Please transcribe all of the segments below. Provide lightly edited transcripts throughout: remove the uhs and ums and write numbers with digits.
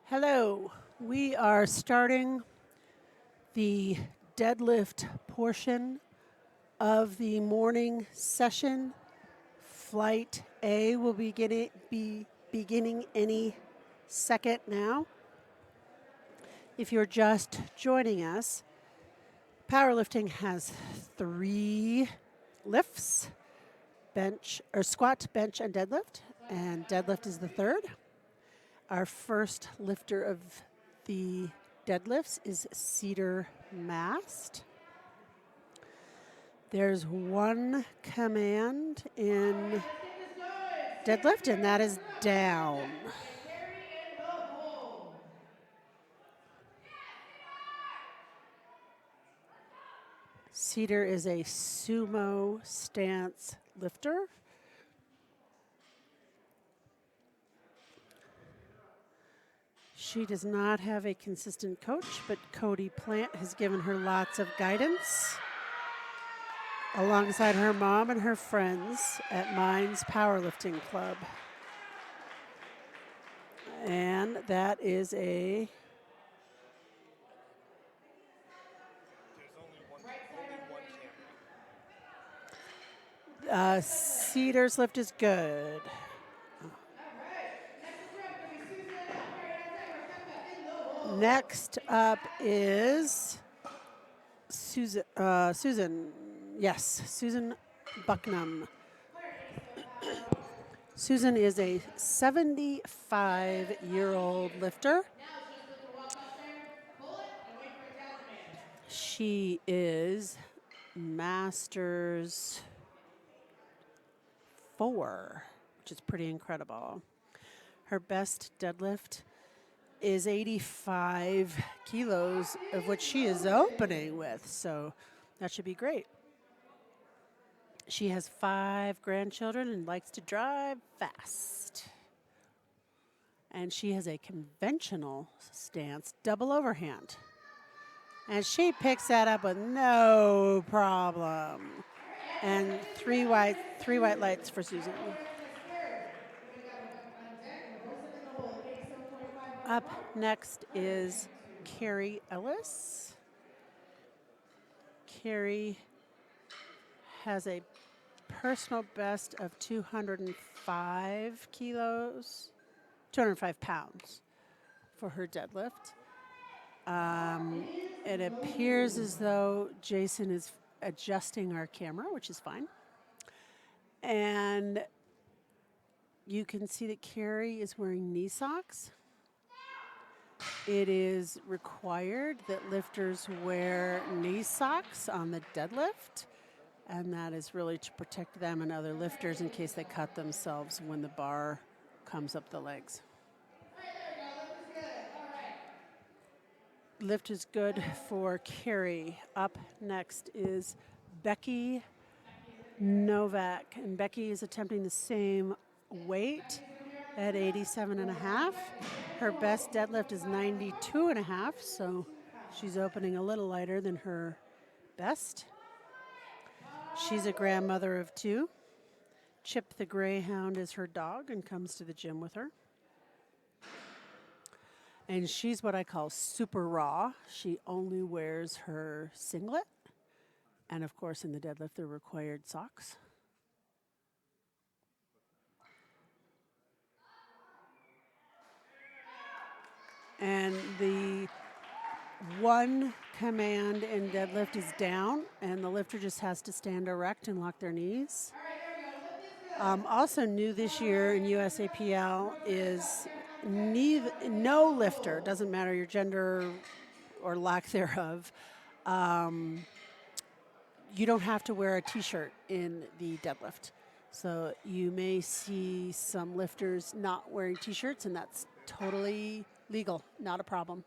Hello, we are starting the deadlift portion of the morning session. Flight A will be beginning any second now. If you're just joining us, powerlifting has 3 lifts: squat, bench, and deadlift, and deadlift is the third. Our first lifter of the deadlifts is Cedar Mast. There's one command in deadlift, and that is down. Cedar is a sumo stance lifter. She does not have a consistent coach, but Cody Plant has given her lots of guidance alongside her mom and her friends at Mines Powerlifting Club. And that is a... Cedar's lift is good. Next up is Susan Bucknam. Susan is a 75-year-old lifter. She is Masters 4, which is pretty incredible. Her best deadlift is 85 kilos, of which she is opening with, so that should be great. She has 5 grandchildren and likes to drive fast. And she has a conventional stance, double overhand. And she picks that up with no problem. And three white lights for Susan. Up next is Carrie Ellis. Carrie has a personal best of 205 pounds for her deadlift. It appears as though Jason is adjusting our camera, which is fine. And you can see that Carrie is wearing knee socks. It is required that lifters wear knee socks on the deadlift, and that is really to protect them and other lifters in case they cut themselves when the bar comes up the legs. Lift is good for Carrie. Up next is Becky Novak, and Becky is attempting the same weight at 87.5. Her best deadlift is 92.5, so she's opening a little lighter than her best. She's a grandmother of 2. Chip the Greyhound is her dog and comes to the gym with her. And she's what I call super raw. She only wears her singlet. And of course, in the deadlift, they're required socks. And the one command in deadlift is down, and the lifter just has to stand erect and lock their knees. Also new this year in USAPL is no lifter, doesn't matter your gender or lack thereof, you don't have to wear a t-shirt in the deadlift. So you may see some lifters not wearing t-shirts, and that's totally legal, not a problem.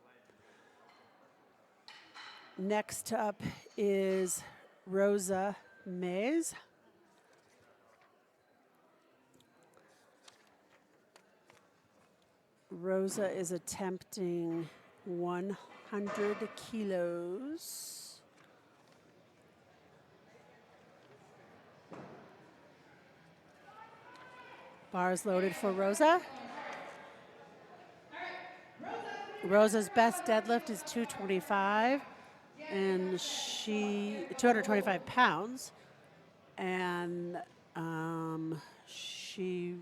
Next up is Rosa Mays. Rosa is attempting 100 kilos. Bars loaded for Rosa. Rosa's best deadlift is 225, and 225 pounds, and she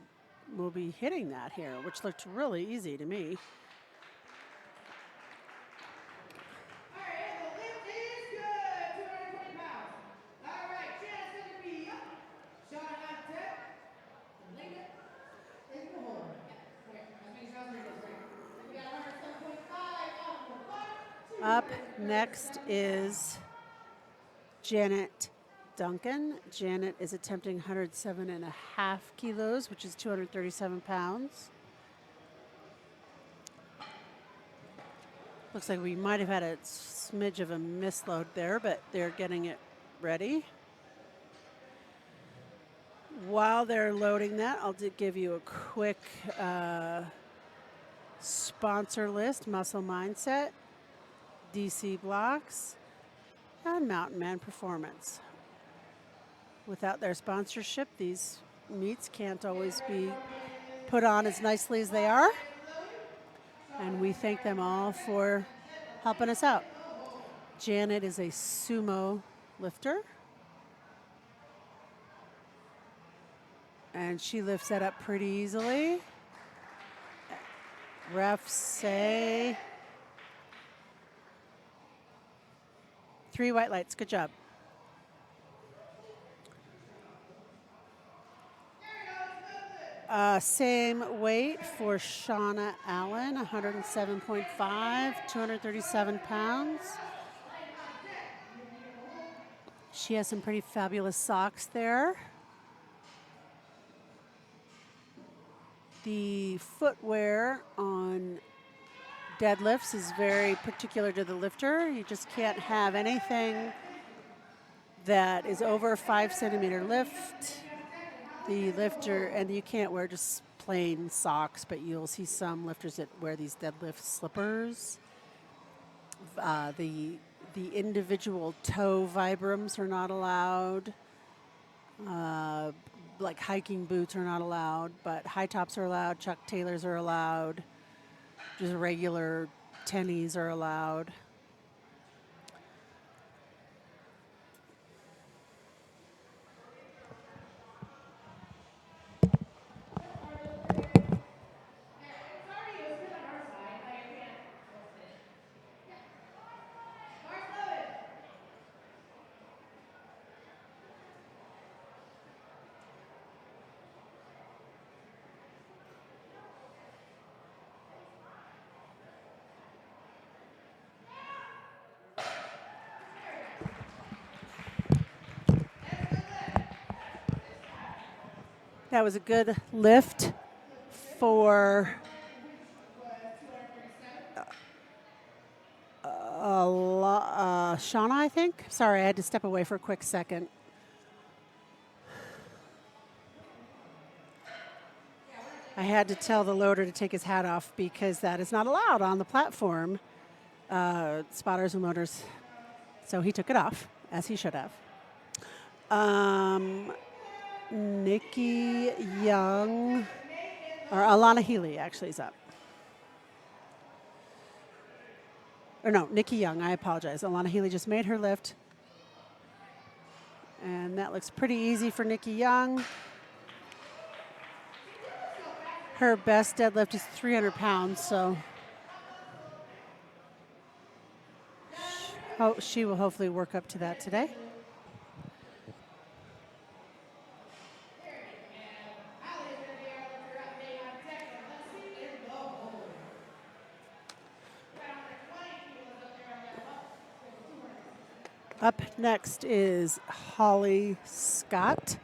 will be hitting that here, which looked really easy to me. All right, the lift is good. 220 pounds. All right, chance going to be up. Shauna Allen. Link it. Is the hold. Okay, let's make sure that's where it goes. Right. We got 107.5 off the bar. Up next is Janet Duncan. Janet is attempting 107.5 kilos, which is 237 pounds. Looks like we might have had a smidge of a misload there, but they're getting it ready. While they're loading that, I'll give you a quick sponsor list. Muscle Mindset, DC Blocks, and Mountain Man Performance. Without their sponsorship, these meets can't always be put on as nicely as they are. And we thank them all for helping us out. Janet is a sumo lifter. And she lifts that up pretty easily. Refs say 3 white lights. Good job. Same weight for Shauna Allen, 107.5, 237 pounds. She has some pretty fabulous socks there. The footwear on deadlifts is very particular to the lifter. You just can't have anything that is over a 5 centimeter lift. The lifter, and you can't wear just plain socks, but you'll see some lifters that wear these deadlift slippers. The individual toe vibrams are not allowed. Like hiking boots are not allowed, but high tops are allowed, Chuck Taylors are allowed, just regular tennies are allowed. That was a good lift for Shauna, I think. Sorry, I had to step away for a quick second. I had to tell the loader to take his hat off because that is not allowed on the platform, spotters and loaders. So he took it off, as he should have. Nikki Young, or Alana Healy actually is up. Or no, Nikki Young, I apologize. Alana Healy just made her lift. And that looks pretty easy for Nikki Young. Her best deadlift is 300 pounds, so she will hopefully work up to that today. Up next is Holly Scott.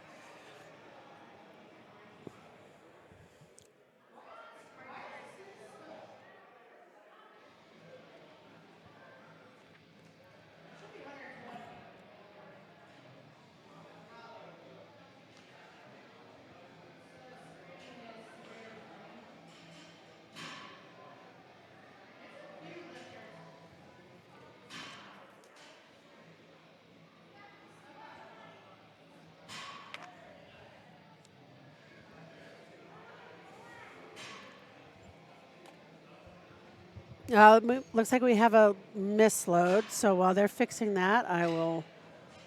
Looks like we have a misload. So while they're fixing that, I will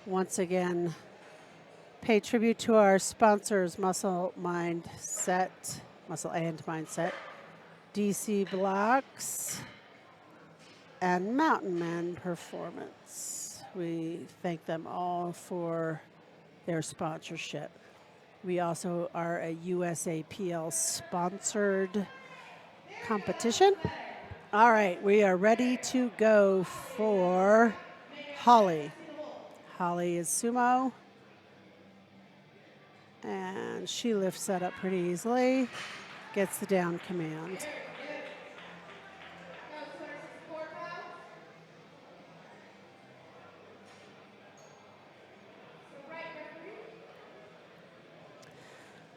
once again pay tribute to our sponsors, Muscle and Mindset, DC Blocks, and Mountain Man Performance. We thank them all for their sponsorship. We also are a USAPL sponsored competition. All right, we are ready to go for Holly. Holly is sumo. And she lifts that up pretty easily, gets the down command.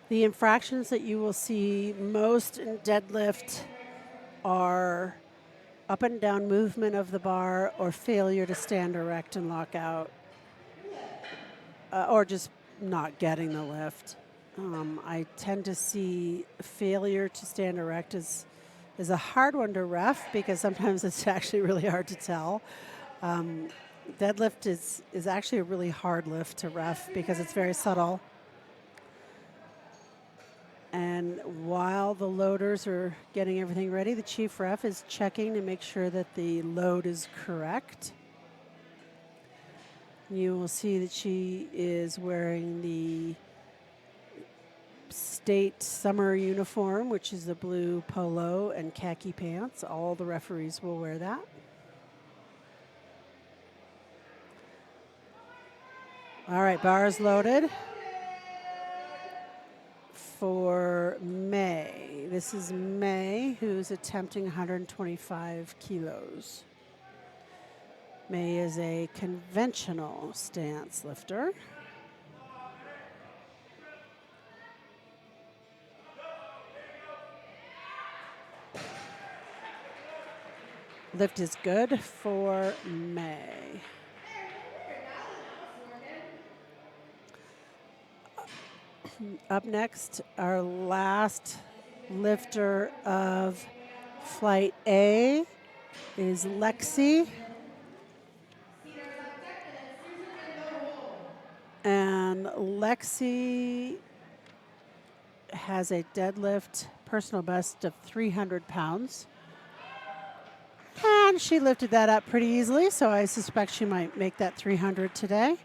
The infractions that you will see most in deadlift are up and down movement of the bar or failure to stand erect and lock out, or just not getting the lift. I tend to see failure to stand erect is a hard one to ref because sometimes it's actually really hard to tell. Deadlift is actually a really hard lift to ref because it's very subtle. And while the loaders are getting everything ready, the chief ref is checking to make sure that the load is correct. You will see that she is wearing the state summer uniform, which is the blue polo and khaki pants. All the referees will wear that. All right, bar is loaded for May. This is May, who's attempting 125 kilos. May is a conventional stance lifter. Lift is good for May. Up next, our last lifter of Flight A is Lexi. And Lexi has a deadlift personal best of 300 pounds. And she lifted that up pretty easily, so I suspect she might make that 300 today.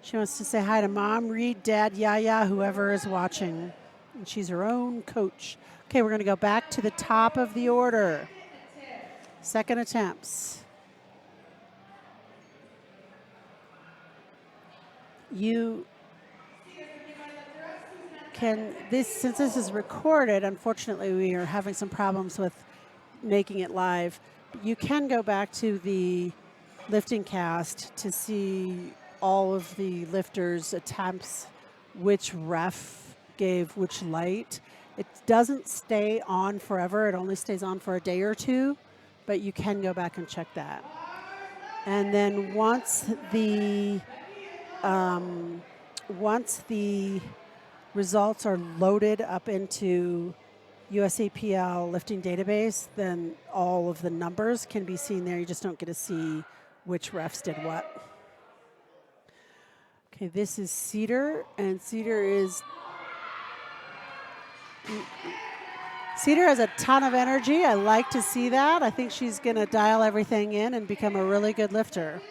She wants to say hi to Mom, Reed, Dad, Yaya, whoever is watching. And she's her own coach. Okay, we're going to go back to the top of the order. Second attempts. You can, since this is recorded, unfortunately we are having some problems with making it live. You can go back to the lifting cast to see all of the lifters' attempts, which ref gave which light. It doesn't stay on forever. It only stays on for a day or two, but you can go back and check that. And then once the results are loaded up into USAPL lifting database, then all of the numbers can be seen there. You just don't get to see which refs did what. Okay, this is Cedar, and Cedar has a ton of energy. I like to see that. I think she's going to dial everything in and become a really good lifter.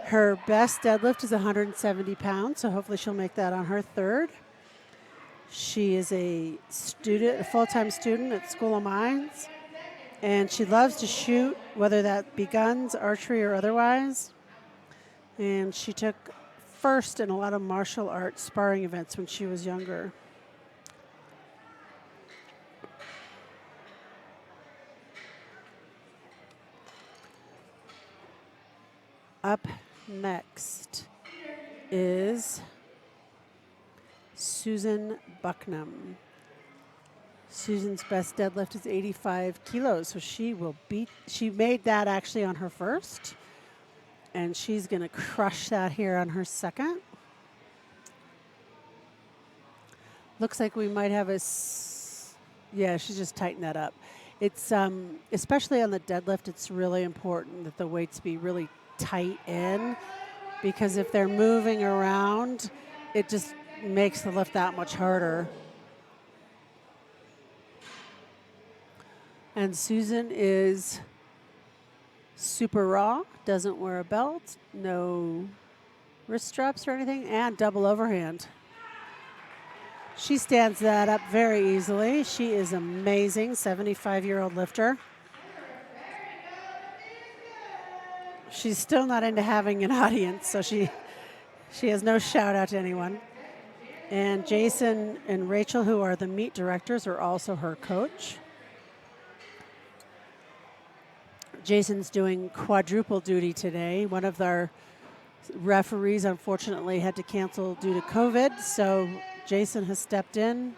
Her best deadlift is 170 pounds, so hopefully she'll make that on her third. She is a full-time student at School of Mines, and she loves to shoot, whether that be guns, archery, or otherwise. And she took first in a lot of martial arts sparring events when she was younger. Up next is Susan Bucknam. Susan's best deadlift is 85 kilos, so she made that actually on her first, and she's going to crush that here on her second. Looks like we might have yeah, she's just tightened that up. It's especially on the deadlift, it's really important that the weights be really tight in, because if they're moving around, it just makes the lift that much harder. And Susan is super raw, doesn't wear a belt, no wrist straps or anything, and double overhand. She stands that up very easily. She is amazing, 75-year-old lifter. She's still not into having an audience, so she has no shout out to anyone. And Jason and Rachel, who are the meet directors, are also her coach. Jason's doing quadruple duty today. One of our referees, unfortunately, had to cancel due to COVID, so Jason has stepped in.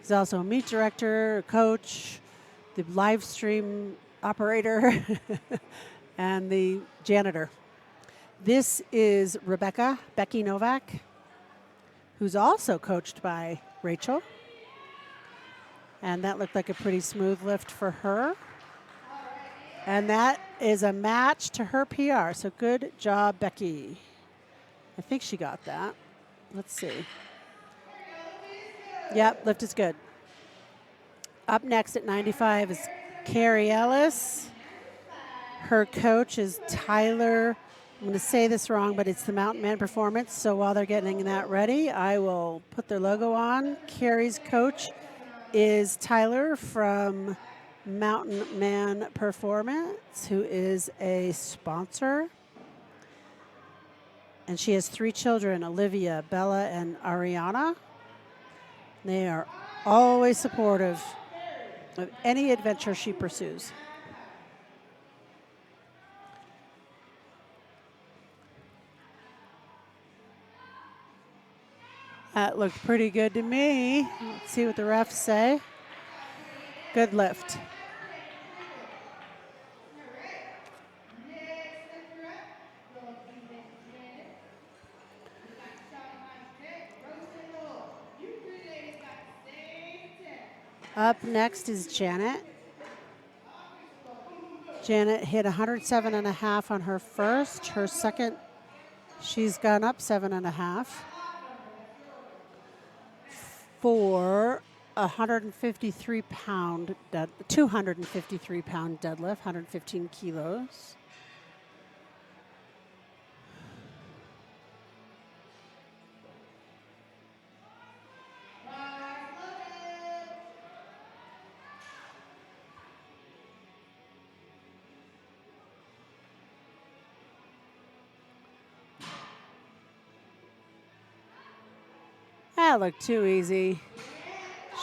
He's also a meet director, a coach, the live stream operator, and the janitor. This is Becky Novak, who's also coached by Rachel. And that looked like a pretty smooth lift for her. And that is a match to her PR. So good job, Becky. I think she got that. Let's see. Yep, lift is good. Up next at 95 is Carrie Ellis. Her coach is Tyler. I'm going to say this wrong, but it's the Mountain Man Performance. So while they're getting that ready, I will put their logo on. Carrie's coach is Tyler from Mountain Man Performance, who is a sponsor. And she has 3 children, Olivia, Bella, and Ariana. They are always supportive of any adventure she pursues. That looked pretty good to me. Let's see what the refs say. Good lift. Up next is Janet. Janet hit 107.5 on her first. Her second, she's gone up 7.5 for 253 pound deadlift, 115 kilos. That looked too easy.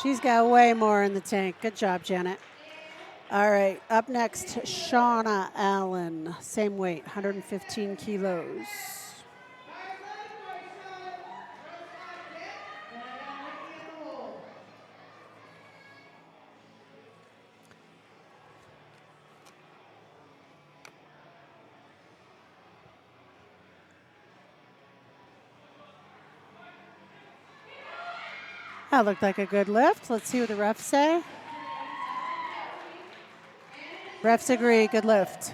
She's got way more in the tank. Good job, Janet. All right, up next, Shauna Allen. Same weight, 115 kilos. That looked like a good lift. Let's see what the refs say. Refs agree, good lift.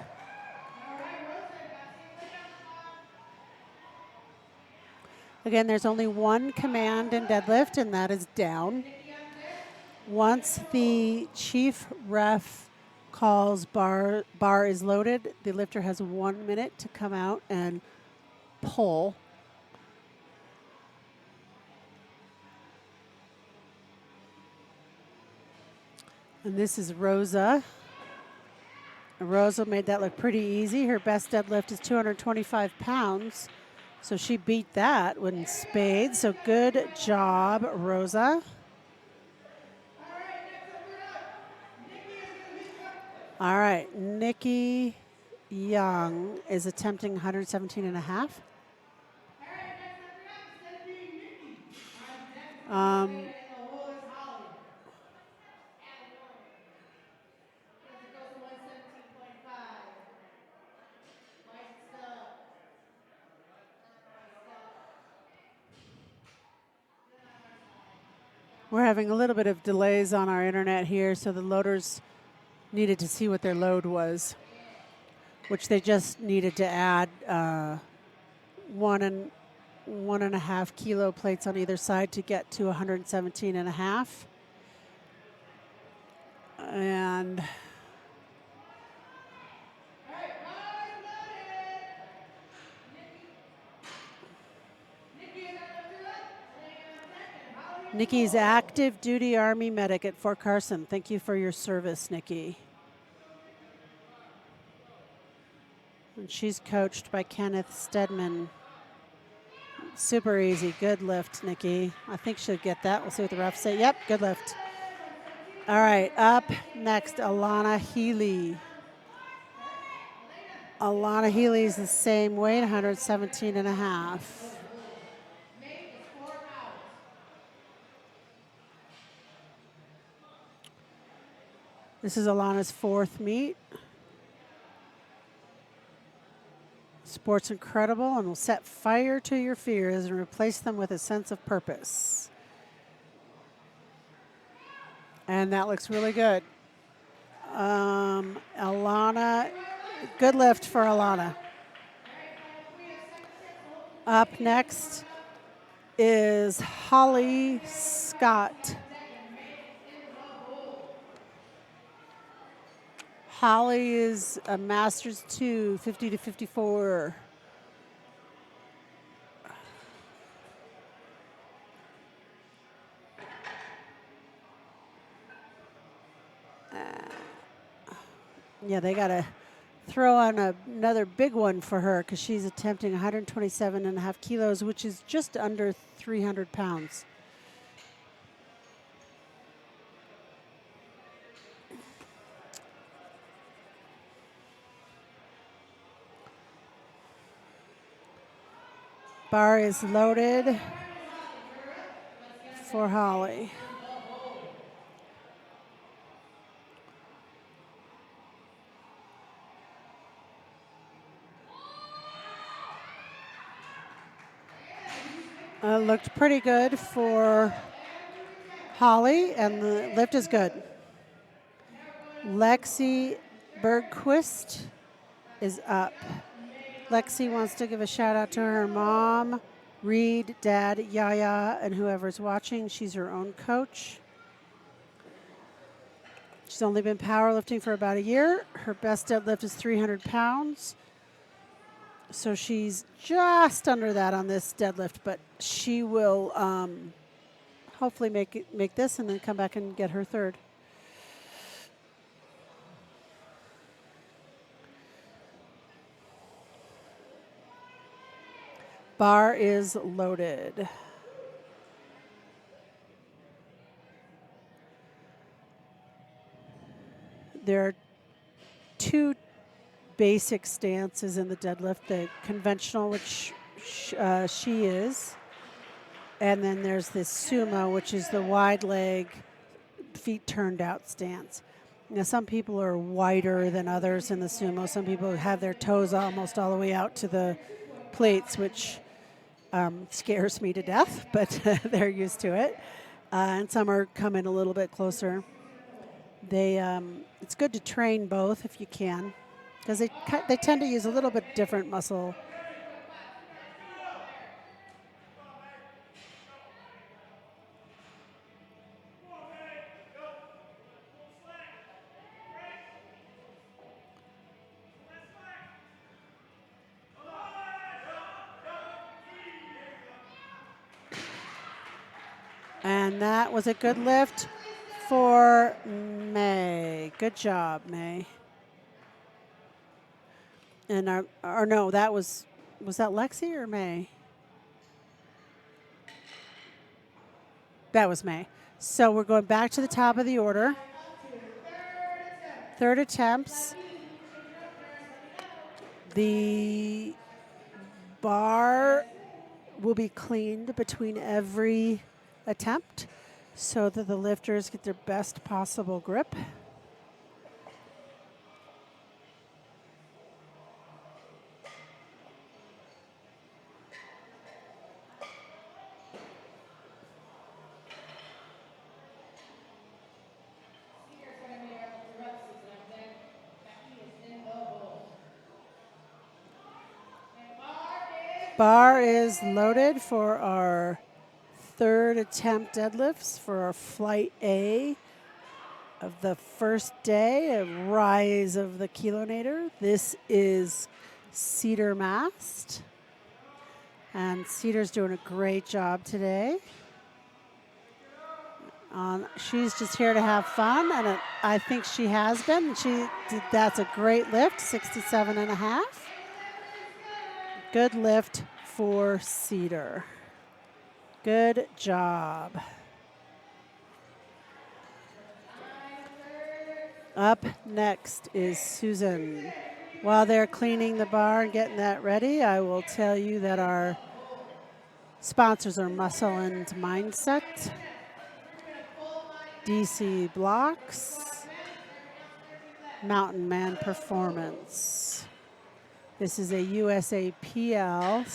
Again, there's only one command in deadlift, and that is down. Once the chief ref calls bar is loaded, the lifter has 1 minute to come out and pull. And this is Rosa. Rosa made that look pretty easy. Her best deadlift is 225 pounds. So she beat that in spades. So good job, Rosa. All right, Nikki Young is attempting 117.5. We're having a little bit of delays on our internet here, so the loader's needed to see what their load was, which they just needed to add 1.5 kilo plates on either side to get to 117.5. And Nikki's active duty Army medic at Fort Carson. Thank you for your service, Nikki. And she's coached by Kenneth Stedman. Super easy. Good lift, Nikki. I think she'll get that. We'll see what the refs say. Yep, good lift. All right, up next, Alana Healy. Alana Healy is the same weight, 117.5. This is Alana's 4th meet. Sport's incredible and will set fire to your fears and replace them with a sense of purpose. And that looks really good. Alana, good lift for Alana. Up next is Holly Scott. Holly is a Masters 2, 50 to 54. Yeah, they got to throw on another big one for her because she's attempting 127.5 kilos, which is just under 300 pounds. Bar is loaded for Holly. Looked pretty good for Holly, and the lift is good. Lexi Bergquist is up. Lexi wants to give a shout out to her mom, Reed, Dad, Yaya, and whoever's watching. She's her own coach. She's only been powerlifting for about a year. Her best deadlift is 300 pounds. So she's just under that on this deadlift, but she will hopefully make this and then come back and get her 3rd. Bar is loaded. There are 2 basic stances in the deadlift, the conventional, which she is, and then there's this sumo, which is the wide leg, feet turned out stance. Now, some people are wider than others in the sumo. Some people have their toes almost all the way out to the plates, which scares me to death, but they're used to it. And some are coming a little bit closer. It's good to train both if you can, because they tend to use a little bit different muscle. And that was a good lift for May. Good job, May. And no, that was that Lexi or May? That was May. So we're going back to the top of the order. 3rd attempts. The bar will be cleaned between every attempt so that the lifters get their best possible grip. Bar is loaded for our third attempt deadlifts for our flight A of the first day of Rise of the Kilonator. This is Cedar Mast. And Cedar's doing a great job today. She's just here to have fun, and I think she has been. That's a great lift, 67.5. Good lift for Cedar. Good job. Up next is Susan. While they're cleaning the bar and getting that ready, I will tell you that our sponsors are Muscle and Mindset, DC Blocks, Mountain Man Performance. This is a USAPL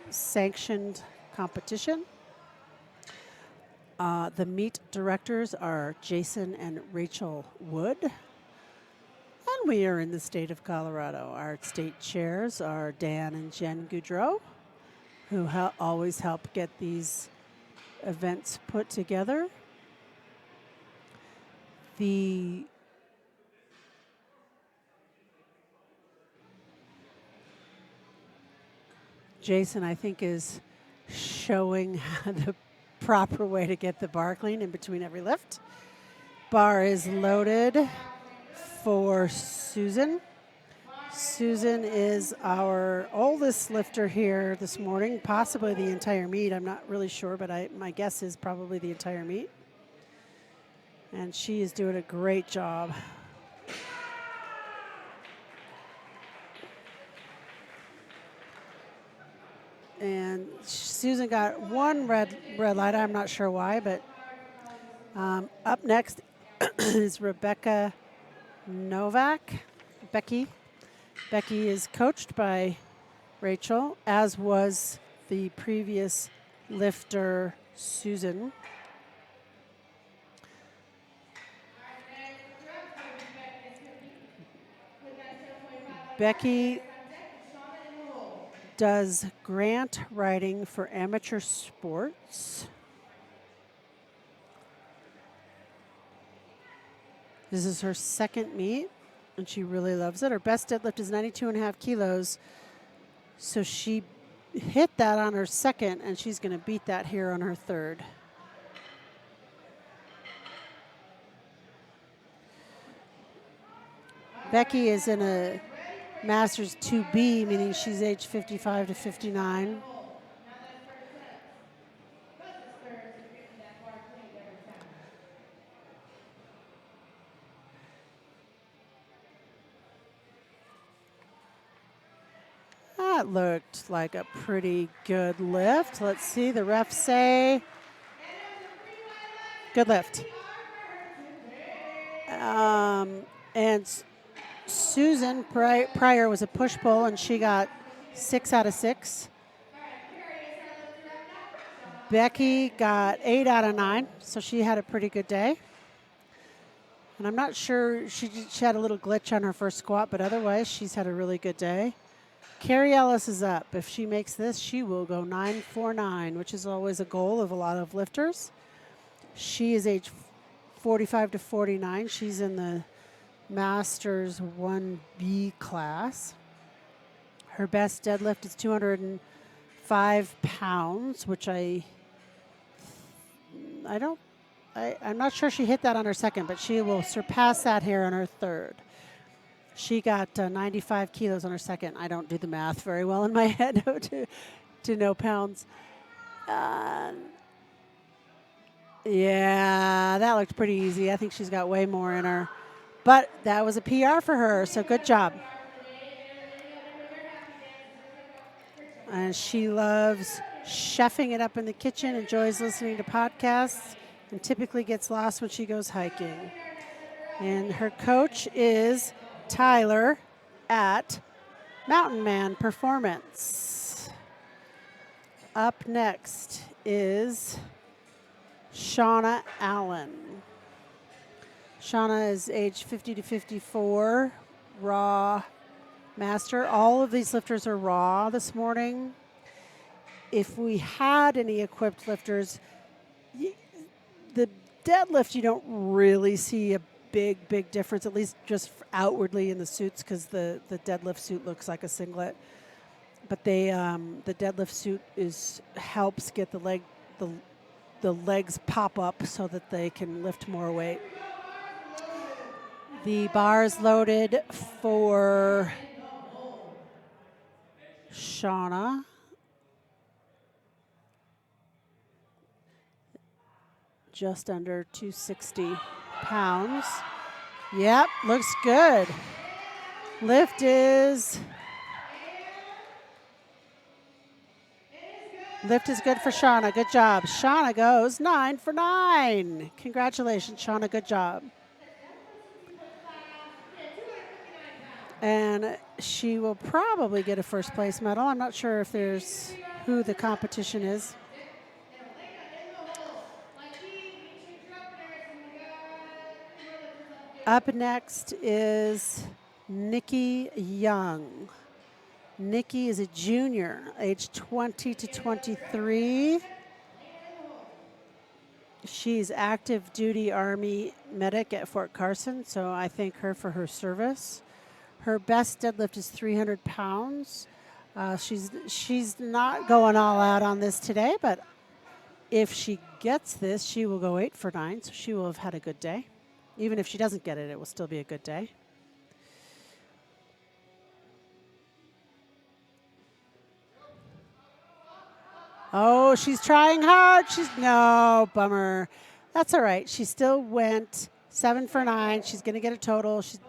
sanctioned competition. The meet directors are Jason and Rachel Wood. And we are in the state of Colorado. Our state chairs are Dan and Jen Goudreau, who always help get these events put together. Jason, I think, is showing the proper way to get the bar clean in between every lift. Bar is loaded for Susan. Susan is our oldest lifter here this morning, possibly the entire meet. I'm not really sure, but my guess is probably the entire meet. And she is doing a great job. And Susan got one red light. I'm not sure why, but up next is Becky Novak. Becky is coached by Rachel, as was the previous lifter, Susan. Becky does grant writing for amateur sports. This is her second meet, and she really loves it. Her best deadlift is 92.5 kilos, so she hit that on her second, and she's going to beat that here on her third. Becky is in a Masters 2B, meaning she's age 55 to 59. That looked like a pretty good lift. Let's see, the refs say good lift. And Susan prior was a push-pull, and she got 6 out of 6. Becky got 8 out of 9, so she had a pretty good day. And I'm not sure, she had a little glitch on her first squat, but otherwise she's had a really good day. Carrie Ellis is up. If she makes this, she will go 9.49, which is always a goal of a lot of lifters. She is age 45 to 49. She's in the Masters 1B class. Her best deadlift is 205 pounds, which I'm not sure she hit that on her second, but she will surpass that here on her third. She got 95 kilos on her second. I don't do the math very well in my head to know pounds. Yeah, that looked pretty easy. I think she's got way more in her. But that was a PR for her, so good job. And she loves chefing it up in the kitchen, enjoys listening to podcasts, and typically gets lost when she goes hiking. And her coach is Tyler at Mountain Man Performance. Up next is Shauna Allen. Shauna is age 50 to 54, raw master. All of these lifters are raw this morning. If we had any equipped lifters, the deadlift, you don't really see a big difference, at least just outwardly in the suits, because the deadlift suit looks like a singlet. But the deadlift suit helps get the legs pop up so that they can lift more weight. The bar is loaded for Shauna. Just under 260 pounds. Yep, looks good. Lift is good for Shauna. Good job. Shauna goes 9 for 9. Congratulations, Shauna. Good job. And she will probably get a first place medal. I'm not sure if there's who the competition is. Up next is Nikki Young. Nikki is a junior, age 20 to 23. She's active duty Army medic at Fort Carson, so I thank her for her service. Her best deadlift is 300 pounds. She's not going all out on this today, but if she gets this, she will go 8 for 9, so she will have had a good day. Even if she doesn't get it, it will still be a good day. Oh, she's trying hard. No, bummer. That's all right. She still went 7 for 9. She's going to get a total. She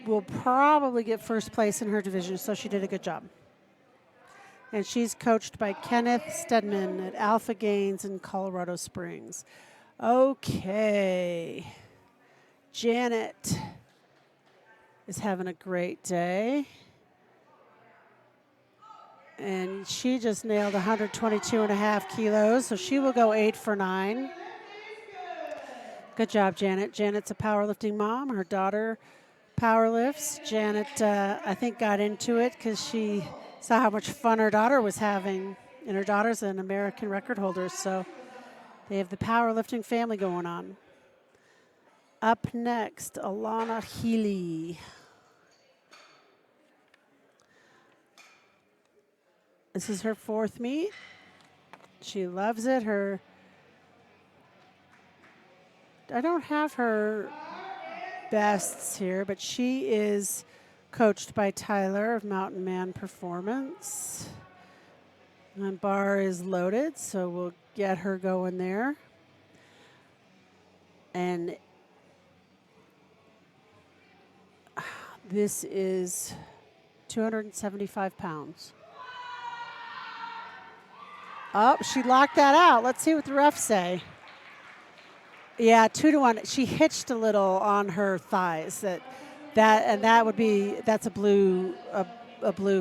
will probably get first place in her division, so she did a good job. And she's coached by Kenneth Stedman at Alpha Gains in Colorado Springs. Okay. Janet is having a great day. And she just nailed 122.5 kilos, so she will go 8 for 9. Good job, Janet. Janet's a powerlifting mom. Her daughter powerlifts. Janet, I think, got into it because she saw how much fun her daughter was having. And her daughter's an American record holder, so they have the powerlifting family going on. Up next, Alana Healy. This is her 4th meet. She loves it. I don't have her bests here, but she is coached by Tyler of Mountain Man Performance. And bar is loaded, so we'll get her going there. And this is 275 pounds. Oh, she locked that out. Let's see what the refs say. Yeah, 2 to 1. She hitched a little on her thighs. That's a blue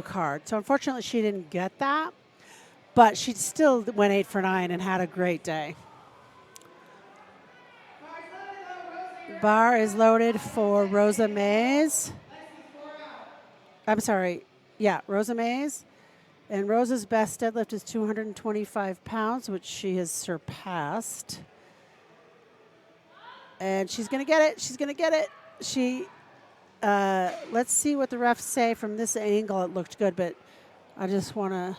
card. So unfortunately, she didn't get that, but she still went 8 for 9 and had a great day. Bar is loaded for Rosa Mays. I'm sorry. Yeah, Rosa Mays. And Rosa's best deadlift is 225 pounds, which she has surpassed. And she's going to get it. She's going to get it. Let's see what the refs say from this angle. It looked good, but I just want to.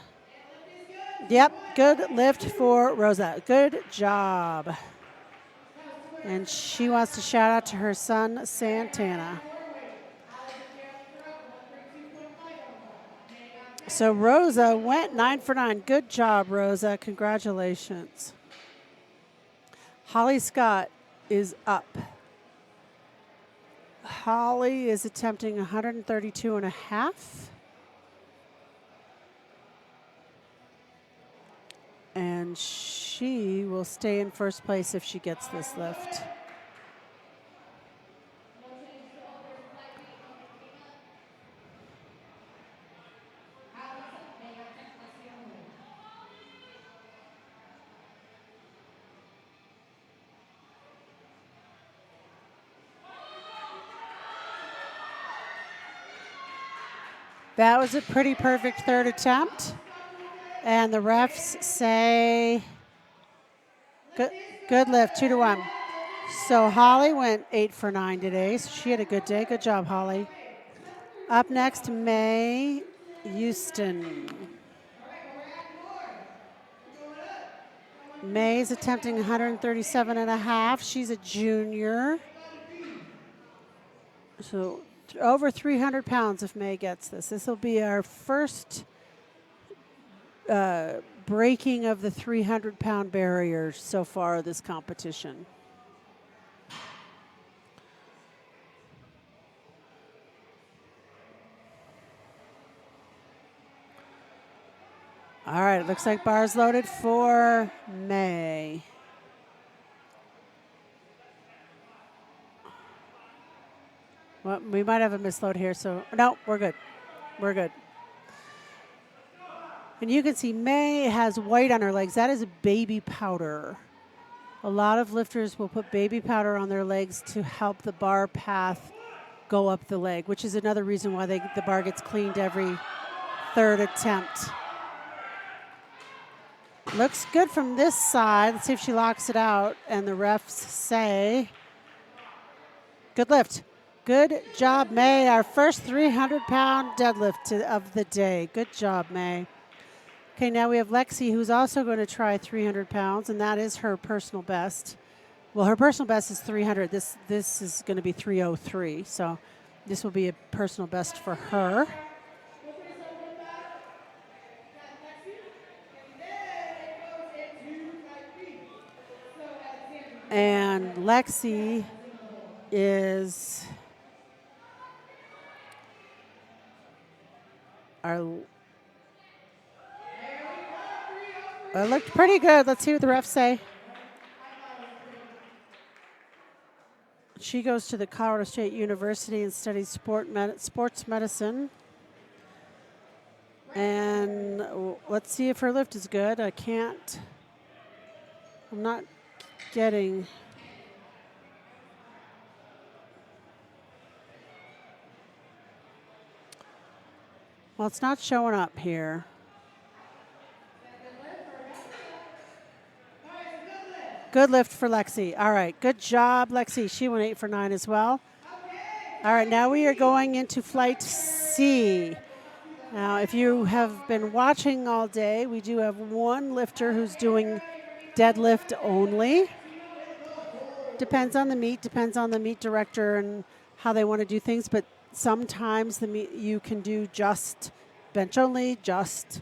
Yep, good lift for Rosa. Good job. And she wants to shout out to her son, Santana. So Rosa went 9 for 9. Good job, Rosa. Congratulations. Holly Scott is up. Holly is attempting 132.5. And she will stay in first place if she gets this lift. That was a pretty perfect third attempt. And the refs say, good lift, 2-1. So Holly went 8 for 9 today. So she had a good day. Good job, Holly. Up next, May Houston. May's attempting 137.5. She's a junior. So over 300 pounds if May gets this. This will be our first breaking of the 300-pound barrier so far this competition. All right, it looks like bar's loaded for May. Well, we might have a misload here, so no, we're good. We're good. And you can see May has white on her legs. That is baby powder. A lot of lifters will put baby powder on their legs to help the bar path go up the leg, which is another reason why the bar gets cleaned every third attempt. Looks good from this side. Let's see if she locks it out. And the refs say, good lift. Good job, May. Our first 300-pound deadlift of the day. Good job, May. Okay, now we have Lexi, who's also going to try 300 pounds, and that is her personal best. Well, her personal best is 300. This is going to be 303, so this will be a personal best for her. And Lexi is it looked pretty good. Let's see what the refs say. She goes to the Colorado State University and studies sports medicine. And let's see if her lift is good. I'm not getting. Well, it's not showing up here. Good lift for Lexi. All right, good job, Lexi. She went 8 for 9 as well. All right, now we are going into flight C. Now, if you have been watching all day, we do have one lifter who's doing deadlift only. Depends on the meet director and how they want to do things, but sometimes you can do just bench only, just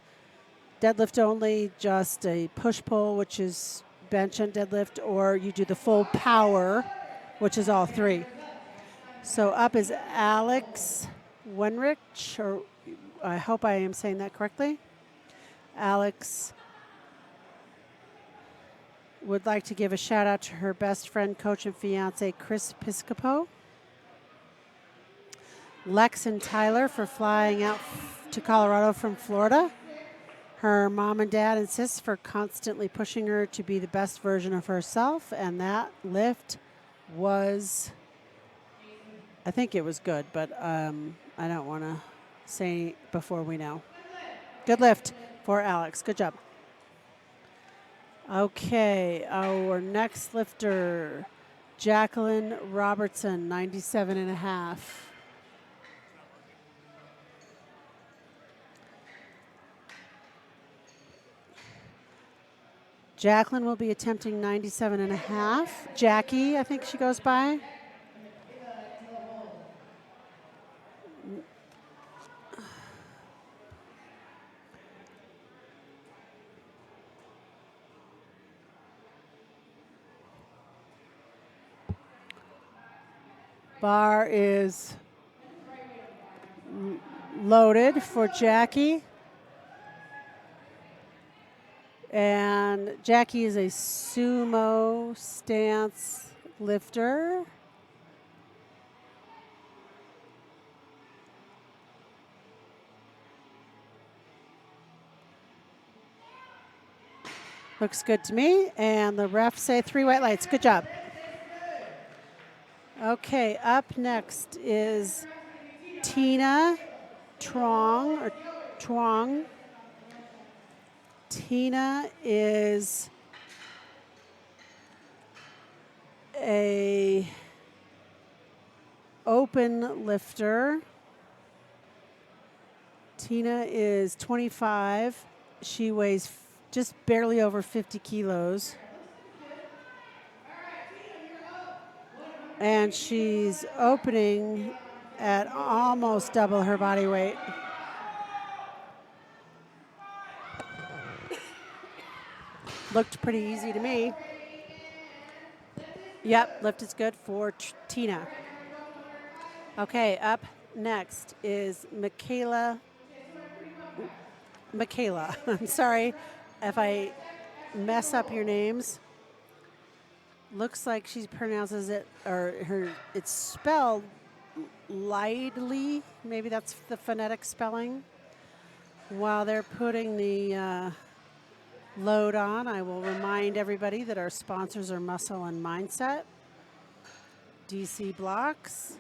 deadlift only, just a push-pull, which is bench and deadlift, or you do the full power, which is all three. So up is Alex Wenrich, or I hope I am saying that correctly. Alex would like to give a shout out to her best friend, coach, and fiance, Chris Piscopo. Lex and Tyler for flying out to Colorado from Florida. Her mom and dad and sis for constantly pushing her to be the best version of herself. And that lift was, I think it was good, but I don't want to say before we know. Good lift for Alex. Good job. Okay, our next lifter, Jacqueline Robertson, 97.5. Jacqueline will be attempting 97.5. Jackie, I think she goes by. Bar is loaded for Jackie. And Jackie is a sumo stance lifter. Looks good to me. And the refs say 3 white lights. Good job. Okay, up next is Tina Truong. Tina is a open lifter. Tina is 25. She weighs just barely over 50 kilos. And she's opening at almost double her body weight. Looked pretty easy to me. Yep, lift is good for Tina. Okay, up next is Michaela. I'm sorry if I mess up your names. Looks like she pronounces it, or it's spelled Laidley. Maybe that's the phonetic spelling. While they're putting the load on, I will remind everybody that our sponsors are Muscle and Mindset, DC Blocks,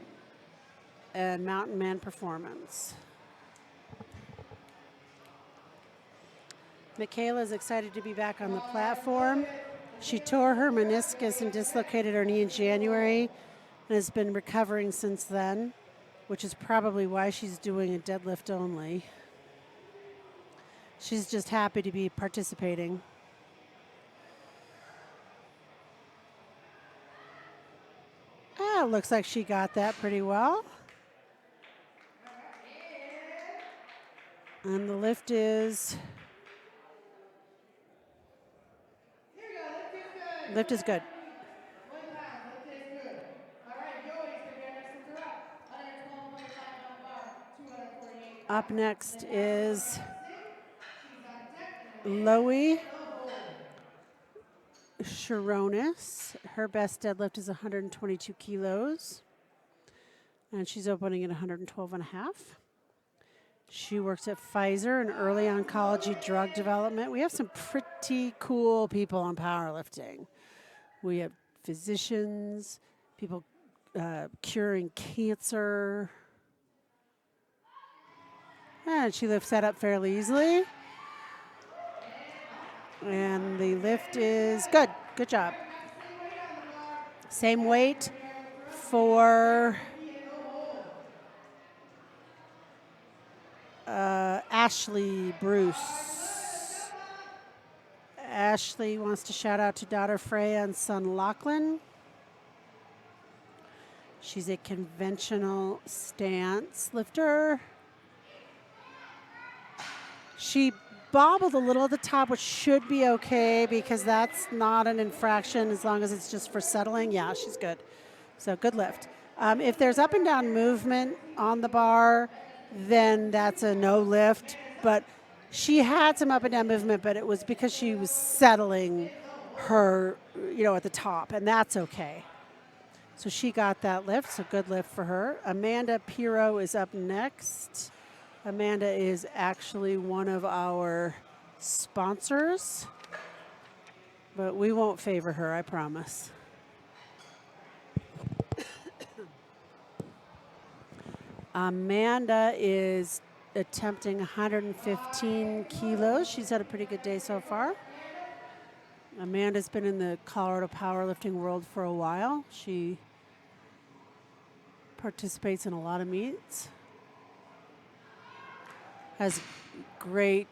and Mountain Man Performance. Michaela is excited to be back on the platform. She tore her meniscus and dislocated her knee in January and has been recovering since then, which is probably why she's doing a deadlift only. She's just happy to be participating. Looks like she got that pretty well. And the lift is... Lift is good. Up next is Loie Sharonis. Her best deadlift is 122 kilos. And she's opening at 112 and a half. She works at Pfizer in early oncology drug development. We have some pretty cool people on powerlifting. We have physicians, people curing cancer. And she lifts that up fairly easily. And the lift is good. Good job. Same weight for Ashley Bruce. Ashley wants to shout out to daughter Freya and son Lachlan. She's a conventional stance lifter. She bobbled a little at the top, which should be okay because that's not an infraction as long as it's just for settling. Yeah, she's good. So good lift. If there's up and down movement on the bar, then that's a no lift. But she had some up and down movement, but it was because she was settling her, at the top, and that's okay. So she got that lift, so good lift for her. Amanda Pirro is up next. Amanda is actually one of our sponsors, but we won't favor her, I promise. Amanda is attempting 115 kilos. She's had a pretty good day so far. Amanda's been in the Colorado powerlifting world for a while. She participates in a lot of meets. Has great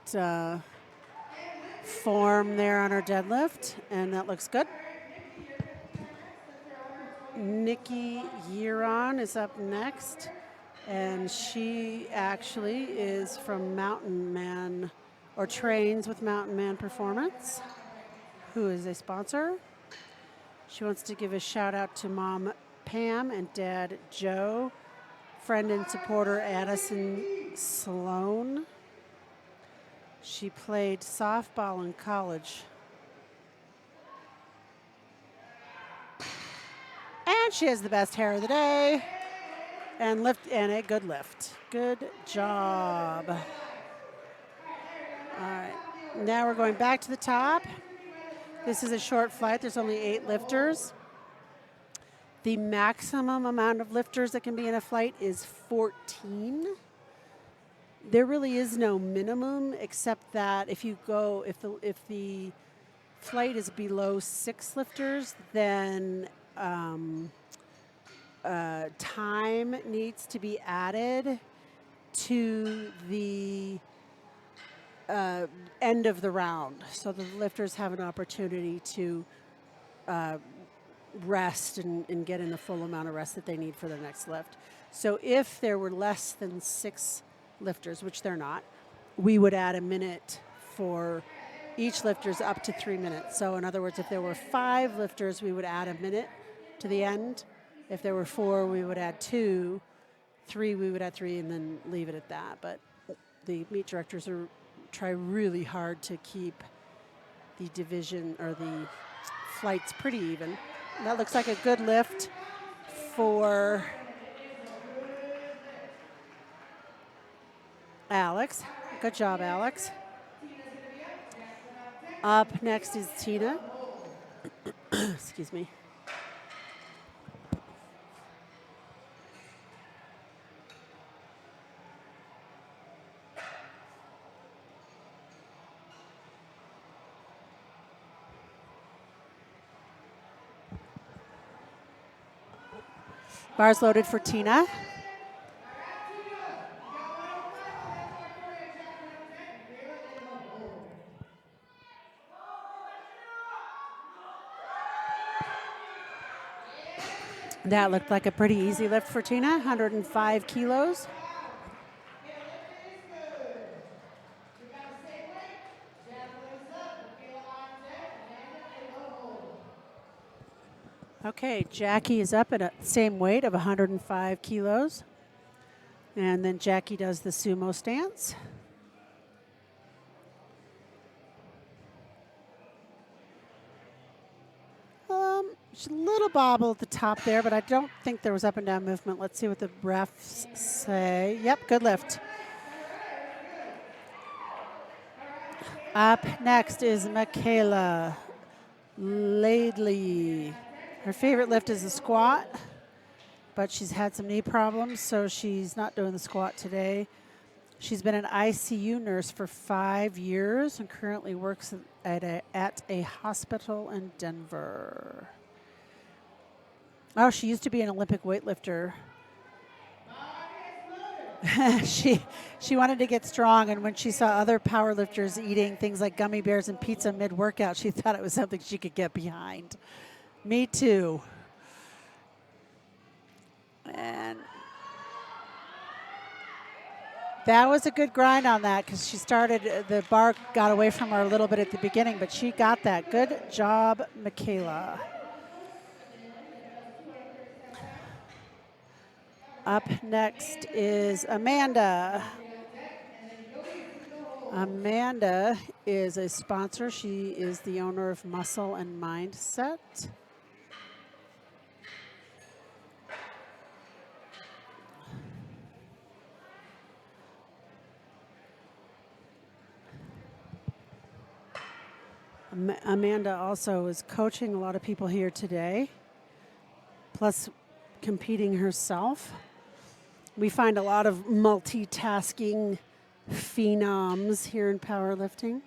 form there on her deadlift, and that looks good. Nikki Young is up next, and she actually is from Mountain Man, or trains with Mountain Man Performance, who is a sponsor. She wants to give a shout out to Mom Pam and Dad Joe, friend and supporter Addison Sloan. She played softball in college. And she has the best hair of the day. And a good lift. Good job. All right. Now we're going back to the top. This is a short flight. There's only 8 lifters. The maximum amount of lifters that can be in a flight is 14. there really is no minimum, except that if you go, if the flight is below 6 lifters, then time needs to be added to the end of the round, so the lifters have an opportunity to rest and get in the full amount of rest that they need for their next lift. So if there were less than 6 lifters, which they're not, we would add a minute for each lifter's up to 3 minutes. So in other words, if there were 5 lifters, we would add a minute to the end. If there were 4, we would add 2. 3, we would add 3, and then leave it at that. But the meet directors try really hard to keep the division or the flights pretty even. That looks like a good lift for Alex. Good job, Alex. Up next is Tina. Excuse me. Bars loaded for Tina. That looked like a pretty easy lift for Tina, 105 kilos. Okay, Jackie is up at the same weight of 105 kilos. And then Jackie does the sumo stance. She's a little bobble at the top there, but I don't think there was up and down movement. Let's see what the refs say. Yep, good lift. Up next is Michaela Laidley. Her favorite lift is the squat, but she's had some knee problems, so she's not doing the squat today. She's been an ICU nurse for 5 years and currently works at a hospital in Denver. Oh, she used to be an Olympic weightlifter. She wanted to get strong, and when she saw other powerlifters eating things like gummy bears and pizza mid-workout, she thought it was something she could get behind. Me too. And that was a good grind on that because she started, the bar got away from her a little bit at the beginning, but she got that. Good job, Michaela. Up next is Amanda. Amanda is a sponsor. She is the owner of Muscle and Mindset. Amanda also is coaching a lot of people here today, plus competing herself. We find a lot of multitasking phenoms here in powerlifting.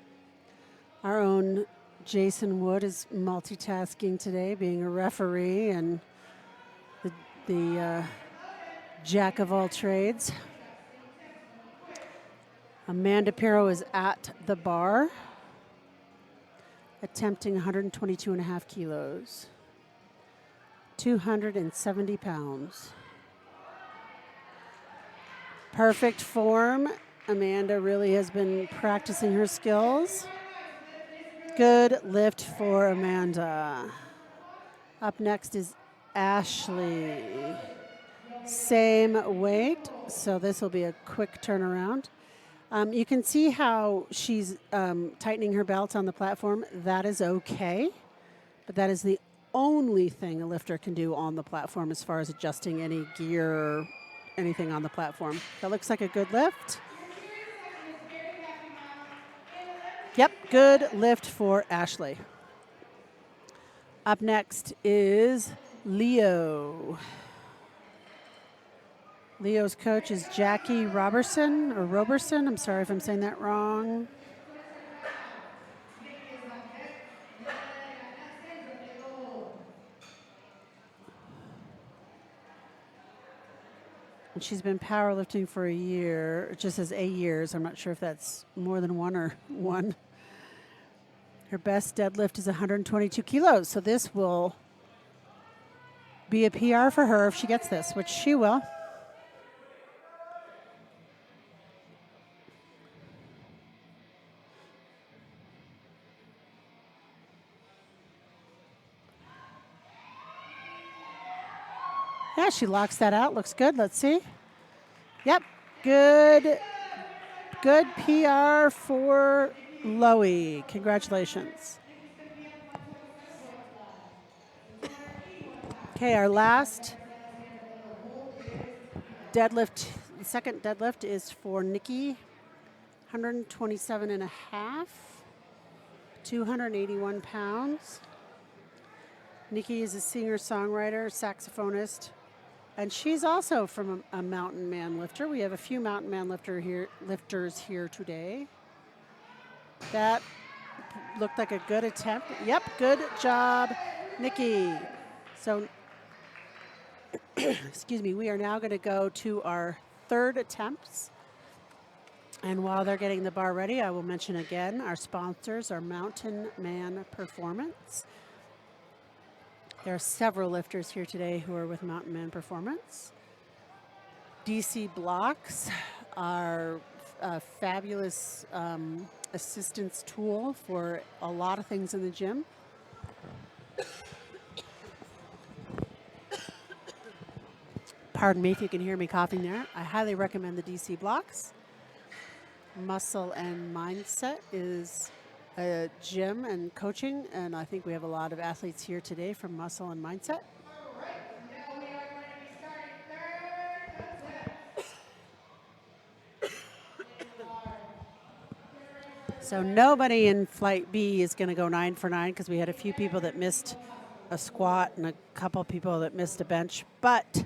Our own Jason Wood is multitasking today, being a referee and the jack of all trades. Amanda Pirro is at the bar, attempting 122.5 kilos, 270 pounds. Perfect form. Amanda really has been practicing her skills. Good lift for Amanda. Up next is Ashley. Same weight, so this will be a quick turnaround. You can see how she's tightening her belt on the platform. That is okay, but that is the only thing a lifter can do on the platform as far as adjusting any gear or anything on the platform. That looks like a good lift. Yep, good lift for Ashley. Up next is Leo. Leo's coach is Jackie Robertson or Robertson. I'm sorry if I'm saying that wrong. And she's been powerlifting for a year. It just says 8 years. I'm not sure if that's more than one or one. Her best deadlift is 122 kilos. So this will be a PR for her if she gets this, which she will. Yeah, she locks that out. Looks good. Let's see. Yep. Good PR for Loie. Congratulations. Okay, our last deadlift, the second deadlift is for Nikki. 127 and a half, 281 pounds. Nikki is a singer-songwriter, saxophonist, and she's also from a mountain man lifter. We have a few mountain man lifters here today. That looked like a good attempt. Yep, good job, Nikki. So, excuse me, we are now going to go to our third attempts. And while they're getting the bar ready, I will mention again, our sponsors are Mountain Man Performance. There are several lifters here today who are with Mountain Man Performance. DC Blocks, our fabulous assistance tool for a lot of things in the gym. Pardon me if you can hear me coughing there. I highly recommend the DC Blocks. Muscle and Mindset is a gym and coaching, and I think we have a lot of athletes here today from Muscle and Mindset. All right, now we are going to be starting third attempt. So nobody in Flight B is going to go 9 for 9 because we had a few people that missed a squat and a couple people that missed a bench, but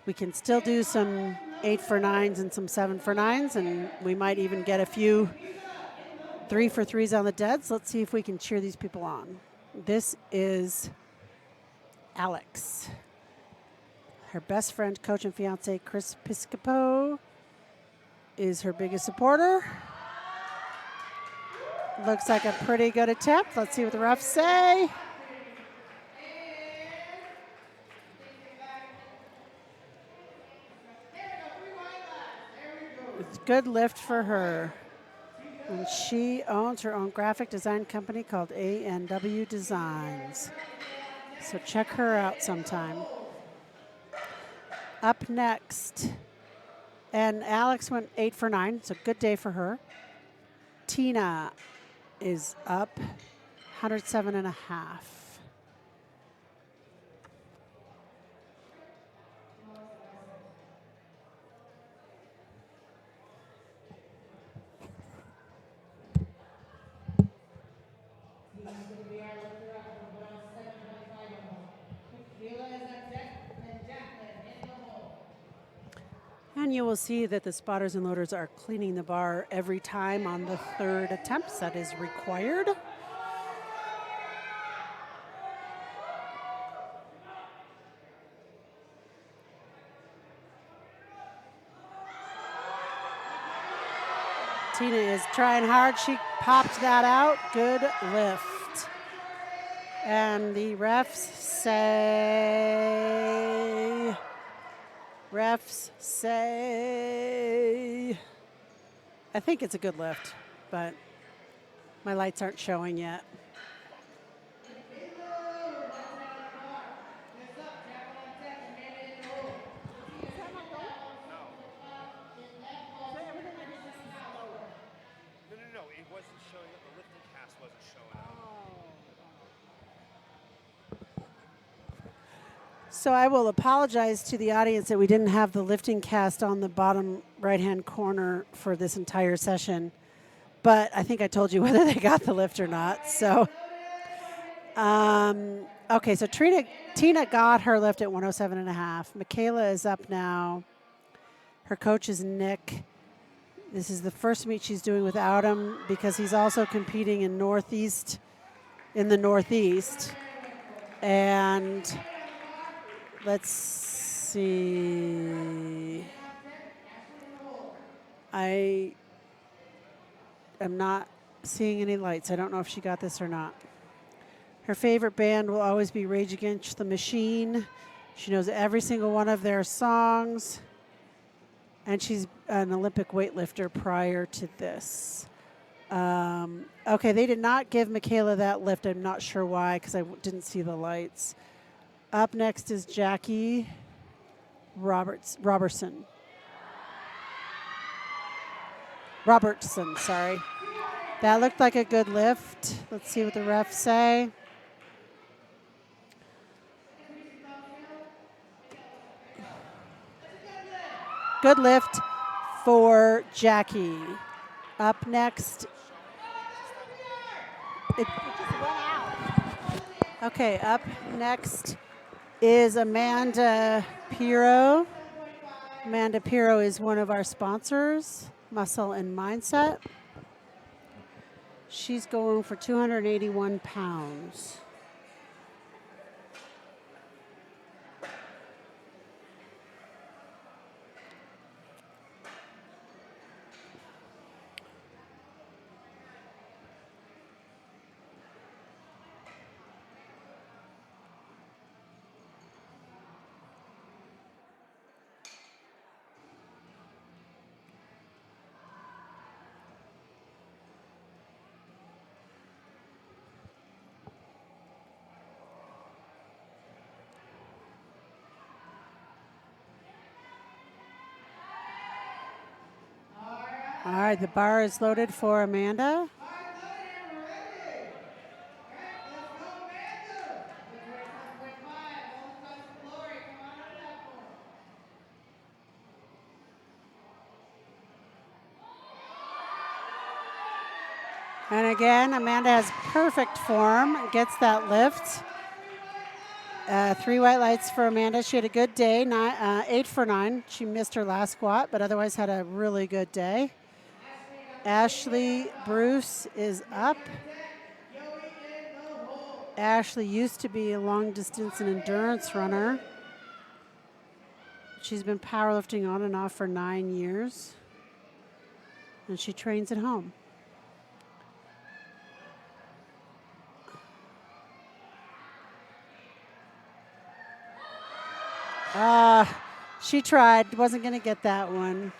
we can still do some 8 for 9s and some 7 for 9s, and we might even get a few 3 for 3s on the deads. Let's see if we can cheer these people on. This is Alex. Her best friend, coach, and fiance, Chris Piscopo, is her biggest supporter. Looks like a pretty good attempt. Let's see what the refs say. It's a good lift for her. And she owns her own graphic design company called A&W Designs. So check her out sometime. Up next, and Alex went 8 for 9. It's a good day for her. Tina is up 107 and a half. And you will see that the spotters and loaders are cleaning the bar every time on the third attempt. That is required. Tina is trying hard. She popped that out. Good lift. And the refs say, I think it's a good lift, but my lights aren't showing yet. No, it wasn't showing up. The lifting cast wasn't showing up. So I will apologize to the audience that we didn't have the lifting cast on the bottom right-hand corner for this entire session. But I think I told you whether they got the lift or not. So, okay, so Tina got her lift at 107 and a half. Michaela is up now Her coach is Nick. This is the first meet she's doing without him because he's also competing in the Northeast. And let's see. I am not seeing any lights. I don't know if she got this or not. Her favorite band will always be Rage Against the Machine. She knows every single one of their songs. And she's an Olympic weightlifter prior to this. Okay, they did not give Michaela that lift. I'm not sure why because I didn't see the lights. Up next is Jackie Robertson, sorry. That looked like a good lift. Let's see what the refs say. Good lift for Jackie. Up next. It just went out. Okay, up next is Amanda Pirro. Amanda Pirro is one of our sponsors, Muscle and Mindset. She's going for 281 pounds. All right, the bar is loaded for Amanda. And again, Amanda has perfect form, gets that lift. 3 white lights for Amanda. She had a good day, 8 for 9. She missed her last squat, but otherwise had a really good day. Ashley Bruce is up. Ashley used to be a long distance and endurance runner. She's been powerlifting on and off for 9 years. And she trains at home. She tried, wasn't going to get that one.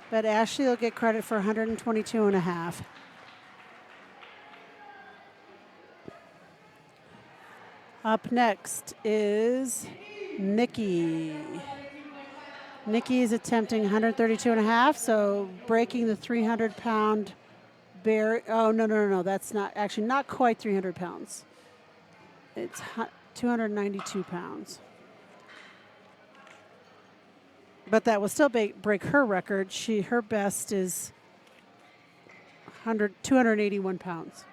But Ashley will get credit for 122 and a half. Up next is Nikki. Nikki is attempting 132 and a half, so breaking the 300-pound barrier. Oh, no. That's not quite 300 pounds. It's 292 pounds. But that will still break her record. Her best is 281 pounds.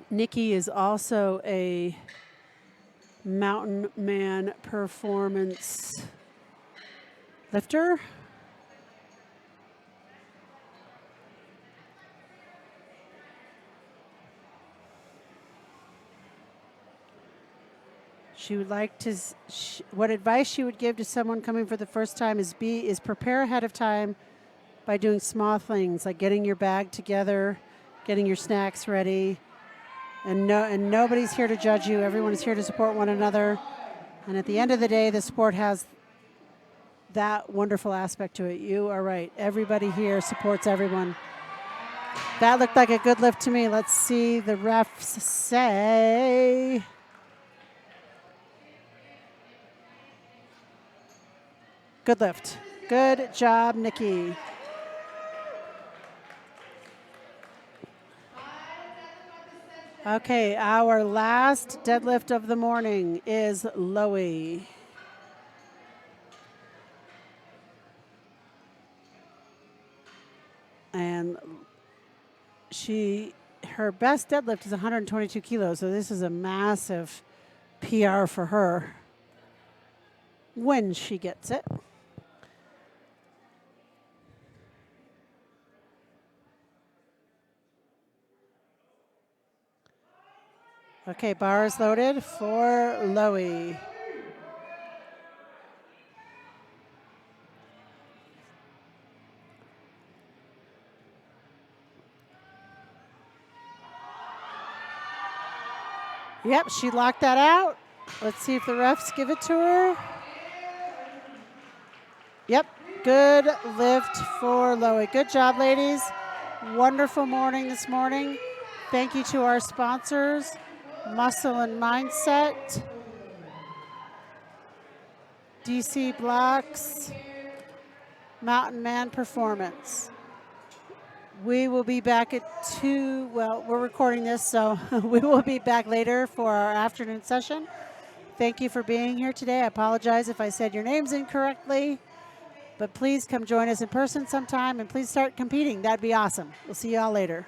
Nikki is also a Mountain Man performance lifter. She would like to, what advice she would give to someone coming for the first time is prepare ahead of time by doing small things like getting your bag together, getting your snacks ready, and nobody's here to judge you. Everyone is here to support one another. And at the end of the day, the sport has that wonderful aspect to it. You are right. Everybody here supports everyone. That looked like a good lift to me. Let's see the refs say. Good lift. Good job, Nikki. Okay, our last deadlift of the morning is Loey. And her best deadlift is 122 kilos, so this is a massive PR for her. when she gets it. Okay, bar is loaded for Loey. Yep, she locked that out. Let's see if the refs give it to her. Yep, good lift for Loey. Good job, ladies. Wonderful morning this morning. Thank you to our sponsors, Muscle and Mindset, DC Blocks, Mountain Man Performance. We will be back at 2, well, we're recording this, so we will be back later for our afternoon session. Thank you for being here today. I apologize if I said your names incorrectly, but please come join us in person sometime and please start competing. That'd be awesome. We'll see you all later.